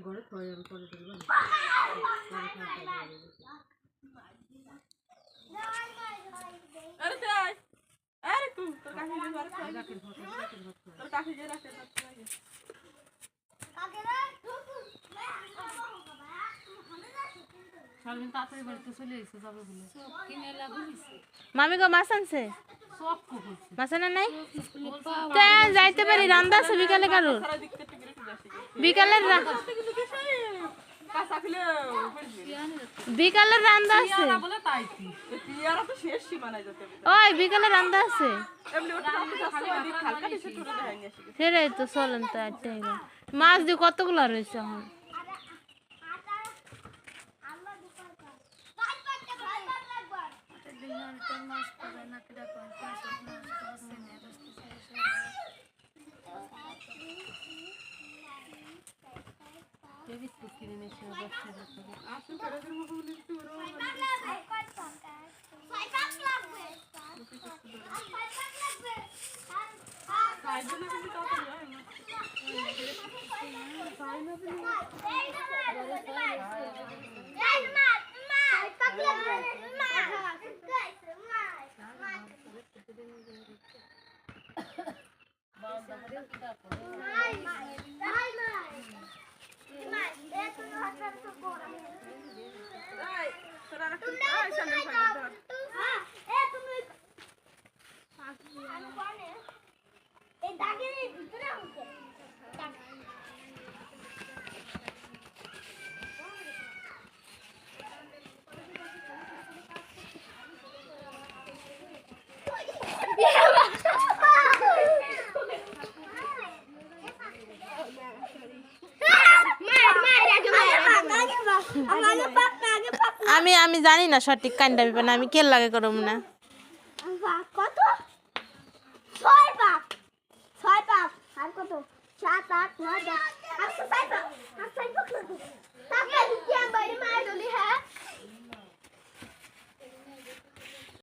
ঘরে থয়ে আমি পরে দিলাম আরে তাই আরে তুই তোর কাছে যে ঘরে থয়ে রাখেন তোর কাছে যে রাখে সালমিন তাড়াতাড়ি বাড়িতে চলে এসে যাবে বলে কিনে লাগুইছে মামি গো মাছ আনছে সব কুকুরছে মাছ আনা নাই তা যাইতে পারি রান্দা আছে বিকালে কারুর সারা দিক থেকে বিরক্ত আসে বিকালের কিন্তু বিষয় কাঁচা খেলে বিকালের রান্দা আছে বলে তাই কি টিয়ারা তো শেষ সীমানায় যেতে ওই বিকালে রান্দা আছে এমনি ওটা খালি ওই দিক হালকা কিছু করে দেখাই আসে সেটাই তো চলেন তো আটটা মাছ দিয়ে কতগুলো রয়েছে এখন বিস্কুট কিনে নিয়েছে বাচ্চাদের আসুন কারাদের মতো বলি তোরও খাইবে না কিন্তু তাড়াতাড়ি হয় না আমি জানি না সঠিক কাইন্ডা ব্যাপার না আমি কে লাগে করব না কত 6 পাক আর কত 7 8 9 10